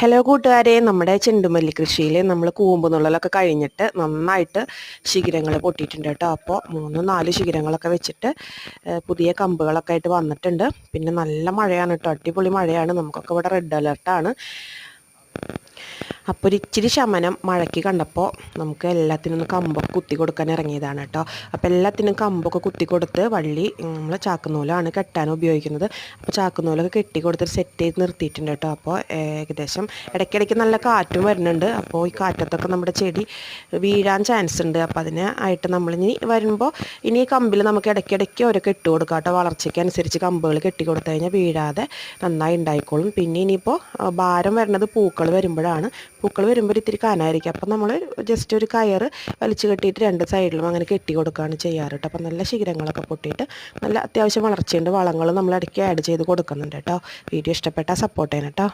Hello കൂട്ടുകാരെ, നമ്മുടെ ചെണ്ടുമല്ലി കൃഷിയിൽ നമ്മൾ കൂമ്പ് നുള്ളലൊക്കെ കഴിഞ്ഞിട്ട് നന്നായിട്ട് ശിഖരങ്ങൾ പൊട്ടിയിട്ടുണ്ട് കേട്ടോ. അപ്പോൾ 3-4 ശിഖരങ്ങളൊക്കെ വെച്ചിട്ട് പുതിയ കമ്പുകളൊക്കെ ആയിട്ട് വന്നിട്ടുണ്ട്. പിന്നെ നല്ല മഴയാണ് കേട്ടോ, അടിപൊളി മഴയാണ്. നമുക്കൊക്കെ ഇവിടെ റെഡ് അലർട്ടാണ്. അപ്പോൾ ഒരിച്ചിരി ശമനം മഴയ്ക്ക് കണ്ടപ്പോൾ നമുക്ക് എല്ലാത്തിനും ഒന്ന് കമ്പൊക്കെ കുത്തി കൊടുക്കാൻ ഇറങ്ങിയതാണ് കേട്ടോ. അപ്പോൾ എല്ലാത്തിനും കമ്പൊക്കെ കുത്തി കൊടുത്ത് വള്ളി നമ്മൾ ചാക്കുനൂലാണ് കെട്ടാൻ ഉപയോഗിക്കുന്നത്. അപ്പോൾ ചാക്കുനൂലൊക്കെ കെട്ടി കൊടുത്തിട്ട് സെറ്റ് ചെയ്ത് നിർത്തിയിട്ടുണ്ട് കേട്ടോ. അപ്പോൾ ഏകദേശം ഇടയ്ക്കിടയ്ക്ക് നല്ല കാറ്റും വരുന്നുണ്ട്. അപ്പോൾ ഈ കാറ്റത്തൊക്കെ നമ്മുടെ ചെടി വീഴാൻ ചാൻസ് ഉണ്ട്. അപ്പോൾ അതിന് ആയിട്ട് നമ്മളിനി വരുമ്പോൾ ഇനി ഈ കമ്പിൽ നമുക്ക് ഇടയ്ക്കിടയ്ക്ക് ഓരോ കെട്ട് കൊടുക്കാം കേട്ടോ. വളർച്ചയ്ക്ക് അനുസരിച്ച് കമ്പുകൾ കെട്ടി കൊടുത്തു കഴിഞ്ഞാൽ വീഴാതെ നന്നായി ഉണ്ടായിക്കോളും. പിന്നെ ഇനിയിപ്പോൾ ഭാരം വരുന്നത് പൂക്കൾ വരുമ്പോഴാണ്. പൂക്കൾ വരുമ്പോൾ ഇത്തിരി കനമായിരിക്കും. അപ്പം നമ്മൾ ജസ്റ്റ് ഒരു കയറ് വലിച്ചു കെട്ടിയിട്ട് 2 സൈഡിലും അങ്ങനെ കെട്ടി കൊടുക്കുകയാണ് ചെയ്യാറ് കേട്ടോ. അപ്പം നല്ല ശിഖരങ്ങളൊക്കെ പൊട്ടിയിട്ട് നല്ല അത്യാവശ്യം വളർച്ചയുണ്ട്. വളങ്ങൾ നമ്മൾ ഇടയ്ക്ക് ആഡ് ചെയ്ത് കൊടുക്കുന്നുണ്ട് കേട്ടോ. വീഡിയോ ഇഷ്ടപ്പെട്ടാൽ സപ്പോർട്ട് ചെയ്യണം കേട്ടോ.